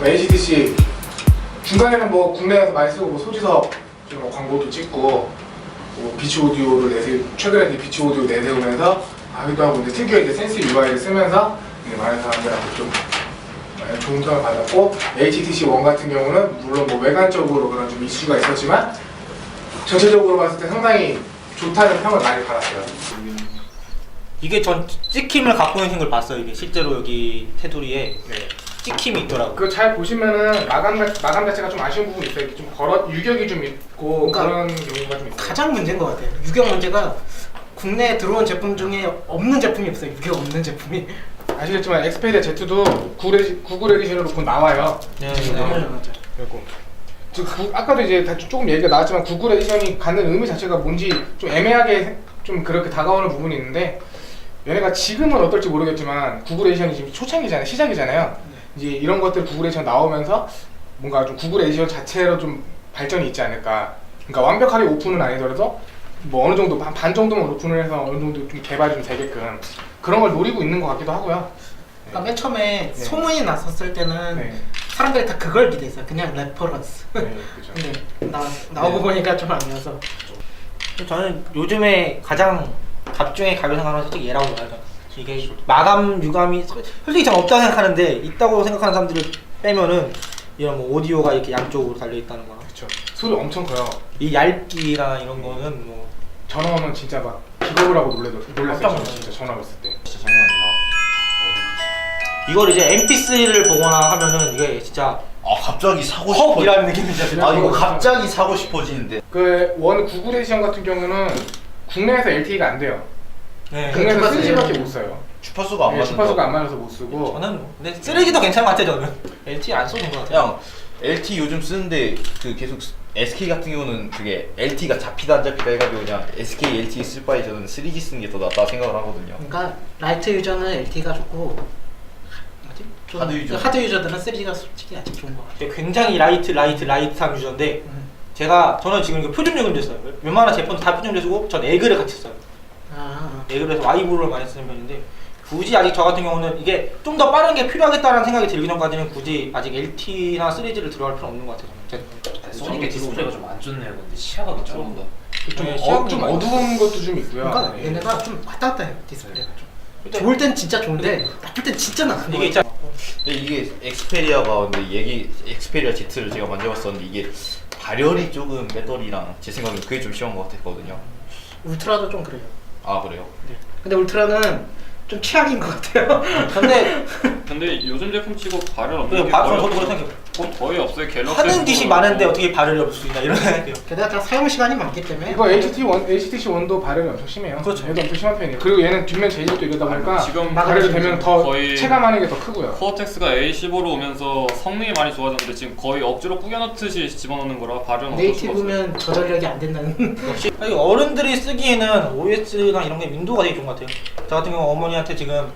HTC 중간에는 뭐 국내에서 많이 쓰고 뭐 소지섭 뭐 광고도 찍고 뭐 비치 오디오를 최근에 이제 비치 오디오 내세우면서 하기도 하고 이제 특유의 이제 센스 UI를 쓰면서 이제 많은 사람들한테 좀 좋은 평을 받았고, HTC 원 같은 경우는 물론 뭐 외관적으로 그런 좀 이슈가 있었지만 전체적으로 봤을 때 상당히 좋다는 평을 많이 받았어요. 이게 전 찍힘을 갖고 있는 걸 봤어요. 이게 실제로 여기 테두리에 네. 찍힘이 있더라고요. 그거 잘 보시면은 마감 자체가 좀 아쉬운 부분이 있어요. 좀 유격이 좀 있고 그러니까 그런 경우가 좀 있어요. 가장 문제인 것 같아요. 유격 문제가 국내에 들어온 제품 중에 없는 제품이 없어요. 유격 없는 제품이. 아시겠지만 엑스페리아 Z도 구글 에디션으로 곧 나와요. 네, 맞아요. 그리고 아까도 이제 조금 얘기가 나왔지만 구글 에디션이 갖는 의미 자체가 뭔지 좀 애매하게 좀 그렇게 다가오는 부분이 있는데, 얘네가 지금은 어떨지 모르겠지만 구글 에디션이 지금 초창기잖아요, 시작이잖아요. 이제 이런 것들 구글 에디션 나오면서 뭔가 좀 구글 에디션 자체로 좀 발전이 있지 않을까. 그러니까 완벽하게 오픈은 아니더라도 뭐 어느 정도 반 정도만 오픈을 해서 어느 정도 좀 개발이 좀 되게끔 그런 걸 노리고 있는 것 같기도 하고요. 그러니까 맨 처음에 네. 소문이 났었을 때는 네. 사람들이 다 그걸 기대했어요. 그냥 레퍼런스. 네, 그렇죠. 근데 나오고 보니까 좀 아니어서. 저는 요즘에 가장 갑중의 가격 생각하면 솔직히 얘라고 봐요. 이게 마감 유감이 솔직히 전 없다고 생각하는데, 있다고 생각하는 사람들을 빼면은 이런 뭐 오디오가 이렇게 양쪽으로 달려 있다는 거나 그렇죠. 소리 엄청 커요. 이 얇기나 이런 거는 뭐 전화 오면 진짜 막 기겁을 하고 놀랐어요. 깜짝 저는 진짜 전화 왔을 때. 진짜 장난 아니다. 이걸 이제 MP3를 보거나 하면은 이게 진짜 아 갑자기 사고 싶어. 헉이라는 느낌이 진짜 아 이거 갑자기 사고 싶어지는데. 그 원 구글 에디션 같은 경우는 국내에서 LTE가 안 돼요. 네. 국내에서 주파수 3G밖에 못 써요. 주파수가 안 네, 맞는다. 주파수가 안 맞아서 못 쓰고. 저는 근데 3G도 괜찮은 것 같아요. 저는 LTE 안 써본 것 같아요. 그냥 LTE 요즘 쓰는데 그 계속 SK 같은 경우는 그게 LTE가 잡히다 안 잡히다 해가지고 그냥 SK LTE 쓸 바에 저는 3G 쓰는 게 더 낫다 생각을 하거든요. 그러니까 라이트 유저는 LTE가 좋고 뭐지? 좀 하드 유저들은 3G가 솔직히 아직 좋은 것 같아요. 굉장히 라이트한 유저인데 저는 지금 이거 표준요금 됐어요. 웬만한 제품 다 표준요금 쓰고 전 에그를 같이 써요. 에그를 해서 와이브를 많이 쓰는 편인데, 굳이 아직 저 같은 경우는 이게 좀 더 빠른 게 필요하겠다는 생각이 들기 전까지는 굳이 아직 LTE나 3G를 들어갈 필요 없는 것 같아요. 소닉의 디스플레이가 좀 안 좋네요. 근데 시야가 좀 좀 어두운 것도 좀 있고요. 그러니까 네. 얘네가 좀 왔다 갔다 해요. 디스플레이가 좀. 좋을 땐 진짜 좋은데 나쁠 땐 진짜 나쁜 이게 거 있잖아. 근데 이게 엑스페리아가 근데 엑스페리아 Z를 제가 만져봤었는데 이게 발열이 조금 배터리랑 제 생각엔 그게 좀 심한 것 같았거든요. 울트라도 좀 그래요. 아 그래요? 근데 울트라는 좀 최악인 것 같아요. 근데 요즘 제품 치고 발열 없는 네, 게 저도 그렇게 생각해요. 거의 없어요. 갤럭시 하는 짓이 많은데 어떻게 발열이 없을 수 있나 이런 생각해요. 게다가 사용 시간이 많기 때문에 이거 HTC 원도 발열이 엄청 심해요. 그렇죠. 얘도 엄청 심한 편이에요. 그리고 얘는 뒷면 재질도 이러다 보니까 지금 발열이 되면 더 거의 체감하는 게 더 크고요. 코어텍스가 A15로 오면서 성능이 많이 좋아졌는데 지금 거의 억지로 꾸겨넣듯이 집어넣는 거라 발열은 어쩔 수가 없어요. 네이티브면 저전력이 안 된다는. 아니, 어른들이 쓰기에는 OS나 이런 게 윈도우가 되게 좋은 것 같아요. 저 같은 경우 어머니한테 지금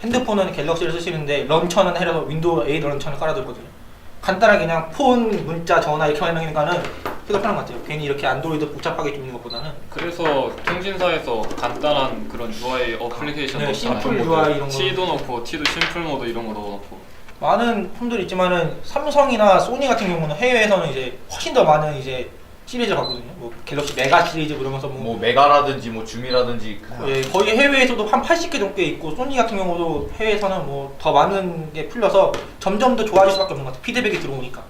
핸드폰은 갤럭시를 쓰시는데 런처는 해서 윈도우 8 런처를 깔아뒀거든요. 간단하게 그냥 폰, 문자, 전화 이렇게 하니까는 되게 편한 것 같아요. 괜히 이렇게 안드로이드 복잡하게 좀 있는 것보다는 그래서 통신사에서 간단한 그런 UI 어플리케이션 네, 심플 UI 이런 거. T도 넣고 T도 심플 모드 이런 거 넣어놓고 많은 폰들이 있지만은 삼성이나 소니 같은 경우는 해외에서는 이제 훨씬 더 많은 이제 시리즈를 갖거든요. 뭐 갤럭시 메가 시리즈 그러면서 뭐 메가라든지 뭐 줌이라든지 예, 거의 해외에서도 한 80개 정도 있고, 소니 같은 경우도 해외에서는 뭐 더 많은 게 풀려서 점점 더 좋아질 수밖에 없는 것 같아요. 피드백이 들어오니까.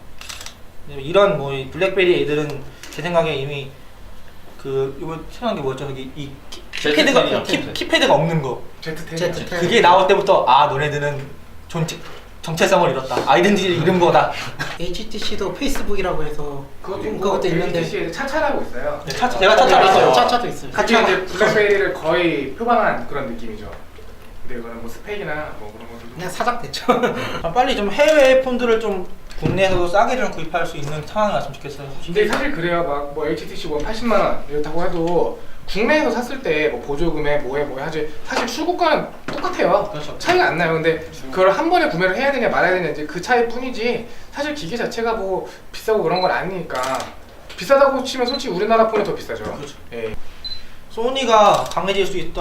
이런 뭐 이 블랙베리 애들은 제 생각에 이미 그 이거 생각한 게 뭐였죠? 이 키패드가 키패드가 없는 거. Z10. 그게 나올 때부터 아 너네들은 정체성을 잃었다. 아이덴티티를 잃은 거다. HTC도 페이스북이라고 해서 그것도 있는데 HTC에 차차라고 있어요. 네, 제가 차차를 있어요. 차차도 있어요. 그게 이제 블랙베리를 거의 표방한 그런 느낌이죠. 근데 이거는 뭐 스펙이나 뭐 그런 것도 그냥 사장됐죠. 빨리 좀 해외 폰들을 좀 국내에서도 싸게 좀 구입할 수 있는 상황이 왔으면 좋겠어요. 근데 사실 그래요. 막 뭐 HTC 원 80만 원 이렇다고 해도 국내에서 샀을 때 뭐 보조금에 뭐에 하지 사실 출고가는 똑같아요. 그렇죠. 차이가 안 나요. 근데 그걸 한 번에 구매를 해야 되냐 말아야 되냐 이제 그 차이 뿐이지 사실 기계 자체가 뭐 비싸고 그런 건 아니니까. 비싸다고 치면 솔직히 우리나라 폰이 더 비싸죠. 그렇죠. 예. 소니가 강해질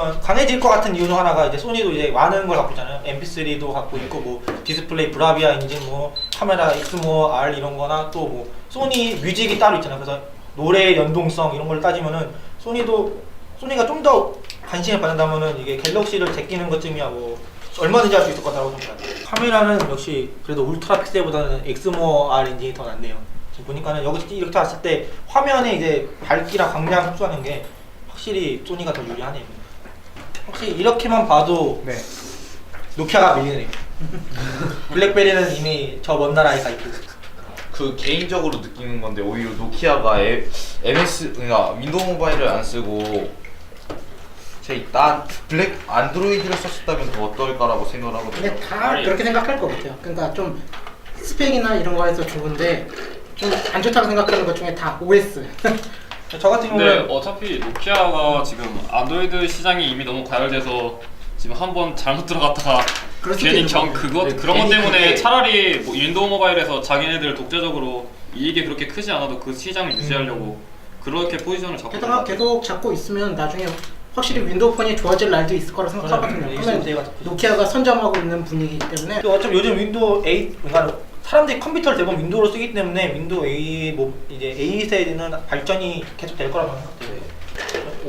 것 같은 이유 중 하나가 이제 소니도 이제 많은 걸 갖고 있잖아요. MP3도 갖고 있고 뭐 디스플레이 브라비아 엔진 뭐 카메라 익스모 R 이런 거나 또 뭐 소니 뮤직이 따로 있잖아요. 그래서 노래 연동성 이런 걸 따지면은 소니가 좀 더 관심을 받는다면은 이게 갤럭시를 제끼는 것쯤이야 뭐 얼마든지 할 수 있을 거라고 생각합니다. 카메라는 역시 그래도 울트라 픽셀보다는 엑스모 R 엔진이 더 낫네요. 지금 보니까는 여기서 이렇게 봤을 때 화면에 이제 밝기랑 광량 흡수하는 게 확실히 소니가 더 유리하네요. 혹시 이렇게만 봐도 네. 노키아가 밀리네요. 블랙베리는 이미 저 먼 나라에 가 있고. 그 개인적으로 느끼는 건데 오히려 노키아가 MS 그러니까 윈도우 모바일을 안 쓰고 난 블랙 안드로이드를 썼었다면 더 어떨까라고 생각을 하거든요. 근데 다 그렇게 생각할 것 같아요. 그러니까 좀 스펙이나 이런 거에서 좋은데 좀 안 좋다고 생각하는 것 중에 다 OS. 저 같은 근데 경우는 어차피 노키아가 지금 안드로이드 시장이 이미 너무 과열돼서 지금 한번 잘못 들어갔다가 그럴 수도 괜히 있는 거고. 그런 것 괜히 때문에 그게- 차라리 뭐 윈도우 모바일에서 자기네들 독자적으로 이익이 그렇게 크지 않아도 그 시장을 유지하려고 그렇게 포지션을 잡고 게다가 계속 잡고 있으면 나중에 확실히 윈도우 폰이 좋아질 날도 있을 거라 생각하거든요. 맞아요. 그러면 이제 노키아가 선점하고 있는 분위기이기 때문에 또 어차피 요즘 윈도우 8 그러니까 사람들이 컴퓨터를 대부분 윈도우로 쓰기 때문에 윈도우 8 뭐 이제 8에는 발전이 계속 될 거라고 생각해요.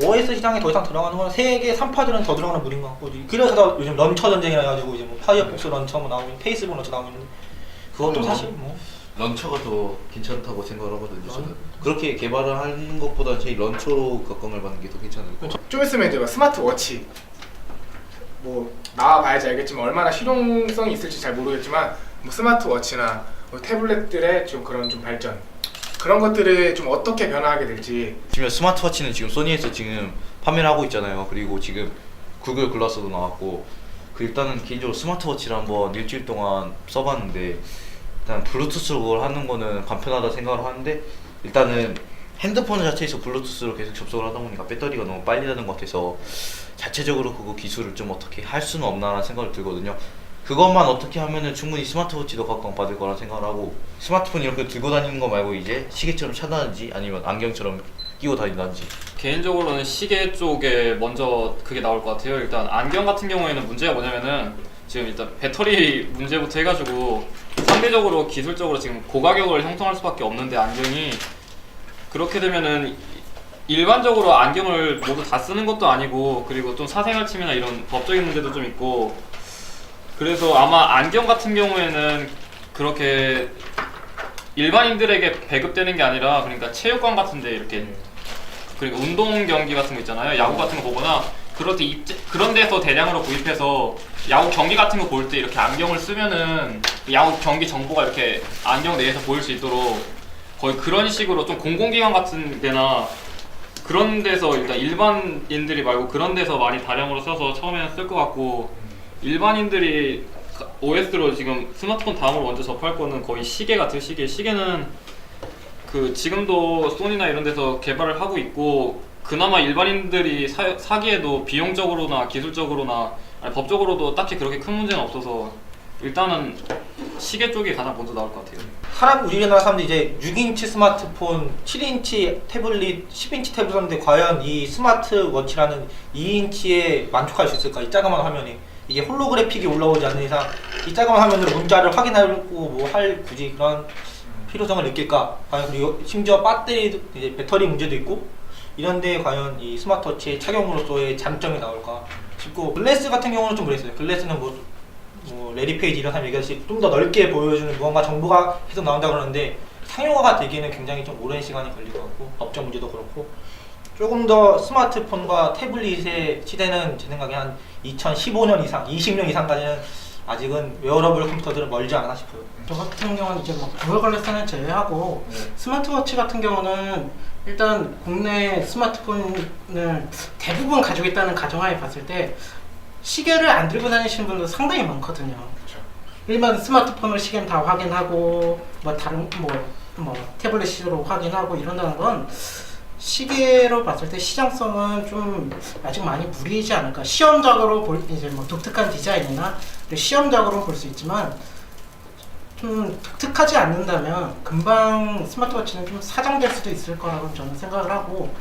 OS 시장에 더 이상 들어가는 건 세계 3파들은 더 들어가는 물인 것 같고 그래서 요즘 런처 전쟁이라 해가지고 이제 뭐 파이어폭스 런처 뭐 나오고 페이스북 런처 나오고 있는데 그것도 사실 뭐 런처가 더 괜찮다고 생각을 하거든요. 저는 그렇게 개발을 하는 것보다 제 런처로 각광을 받는 게 더 괜찮을 것 같아요. 좀 있으면 이제 스마트워치 뭐 나와봐야지 알겠지만 얼마나 실용성이 있을지 잘 모르겠지만 뭐 스마트워치나 뭐 태블릿들의 좀 그런 좀 발전 그런 것들을 좀 어떻게 변화하게 될지. 지금 스마트워치는 지금 소니에서 지금 판매를 하고 있잖아요. 그리고 지금 구글 글라스도 나왔고 일단은 개인적으로 스마트워치를 한번 일주일 동안 써봤는데 일단 블루투스로 그걸 하는 거는 간편하다 생각을 하는데 일단은 핸드폰 자체에서 블루투스로 계속 접속을 하다 보니까 배터리가 너무 빨리 나는 것 같아서 자체적으로 그거 기술을 좀 어떻게 할 수는 없나라는 생각을 들거든요. 그것만 어떻게 하면은 충분히 스마트워치도 각광받을 거라 생각을 하고 스마트폰 이렇게 들고 다니는 거 말고 이제 시계처럼 차다든지 아니면 안경처럼 끼고 다닌다든지. 개인적으로는 시계 쪽에 먼저 그게 나올 것 같아요. 일단 안경 같은 경우에는 문제가 뭐냐면은 지금 일단 배터리 문제부터 해가지고 상대적으로 기술적으로 지금 고가격을 형성할 수밖에 없는데 안경이 그렇게 되면은 일반적으로 안경을 모두 다 쓰는 것도 아니고 그리고 좀 사생활 침해나 이런 법적인 문제도 좀 있고 그래서 아마 안경 같은 경우에는 그렇게 일반인들에게 배급되는 게 아니라 그러니까 체육관 같은데 이렇게 그러니까 운동 경기 같은 거 있잖아요. 야구 같은 거 보거나 그런 데서 대량으로 구입해서 야구 경기 같은 거 볼 때 이렇게 안경을 쓰면은 야구 경기 정보가 이렇게 안경 내에서 보일 수 있도록 거의 그런 식으로 좀 공공기관 같은 데나 그런 데서 일단 일반인들이 말고 그런 데서 많이 다량으로 써서 처음에는 쓸 것 같고 일반인들이 OS로 지금 스마트폰 다음으로 먼저 접할 거는 거의 시계 같아요. 시계는 그 지금도 소니나 이런 데서 개발을 하고 있고 그나마 일반인들이 사기에도 비용적으로나 기술적으로나 아니, 법적으로도 딱히 그렇게 큰 문제는 없어서 일단은 시계 쪽이 가장 먼저 나올 것 같아요. 우리나라 사람들이 이제 6인치 스마트폰, 7인치 태블릿, 10인치 태블릿 하는데 과연 이 스마트워치라는 2인치에 만족할 수 있을까? 이 작은 화면에 이게 홀로그래픽이 올라오지 않는 이상 이 작은 화면으로 문자를 확인하고 뭐 할 굳이 그런 필요성을 느낄까? 과연 그리고 심지어 배터리 이제 배터리 문제도 있고 이런데 과연 이 스마트워치의 착용으로서의 장점이 나올까 싶고 글래스 같은 경우는 좀 그랬어요. 글래스는 뭐 레리 페이지 이런 사람 얘기하듯이 좀 더 넓게 보여주는 무언가 정보가 계속 나온다 그러는데 상용화가 되기에는 굉장히 좀 오랜 시간이 걸릴 것 같고 법적 문제도 그렇고 조금 더 스마트폰과 태블릿의 시대는 제 생각에 한 2015년 이상, 20년 이상까지는 아직은 웨어러블 컴퓨터들은 멀지 않나 싶어요. 저 같은 경우는 이제 뭐 구글 글래스는 제외하고 스마트워치 같은 경우는 일단 국내 스마트폰을 대부분 가지고 있다는 가정하에 봤을 때 시계를 안 들고 다니시는 분들 상당히 많거든요. 그렇죠. 일반 스마트폰으로 시계는 다 확인하고 뭐 다른 뭐 태블릿으로 확인하고 이런다는 건 시계로 봤을 때 시장성은 좀 아직 많이 무리이지 않을까. 시험적으로 이제 뭐 독특한 디자인이나 시험적으로 볼 수 있지만 좀 독특하지 않는다면 금방 스마트워치는 좀 사장될 수도 있을 거라고 저는 생각을 하고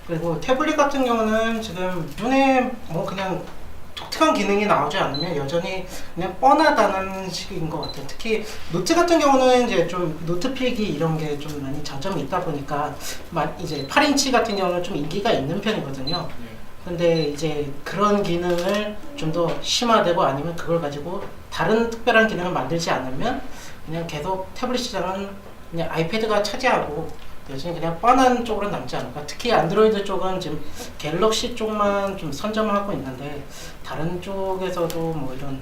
그리고 태블릿 같은 경우는 지금 눈에 뭐 그냥 독특한 기능이 나오지 않으면 여전히 그냥 뻔하다는 식인 것 같아요. 특히 노트 같은 경우는 이제 좀 노트 필기 이런 게 좀 많이 장점이 있다 보니까 이제 8인치 같은 경우는 좀 인기가 있는 편이거든요. 근데 이제 그런 기능을 좀 더 심화되고 아니면 그걸 가지고 다른 특별한 기능을 만들지 않으면 그냥 계속 태블릿 시장은 그냥 아이패드가 차지하고 여전히 그냥 뻔한 쪽으로 남지 않을까. 특히 안드로이드 쪽은 지금 갤럭시 쪽만 좀 선점하고 있는데 다른 쪽에서도 뭐 이런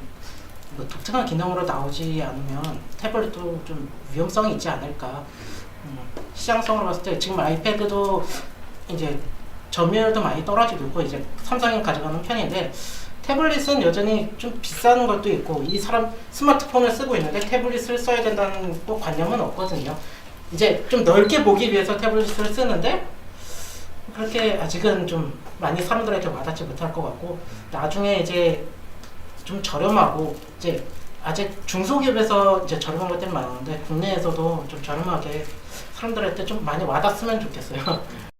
뭐 독특한 기능으로 나오지 않으면 태블릿도 좀 위험성이 있지 않을까. 시장성으로 봤을 때 지금 아이패드도 이제 점유율도 많이 떨어지고 있고 이제 삼성이 가져가는 편인데 태블릿은 여전히 좀 비싼 것도 있고 이 사람 스마트폰을 쓰고 있는데 태블릿을 써야 된다는 꼭 관념은 없거든요. 이제 좀 넓게 보기 위해서 태블릿을 쓰는데 그렇게 아직은 좀 많이 사람들에게 와닿지 못할 것 같고 나중에 이제 좀 저렴하고 이제 아직 중소기업에서 이제 저렴한 것들이 많은데 국내에서도 좀 저렴하게 사람들한테 좀 많이 와닿았으면 좋겠어요.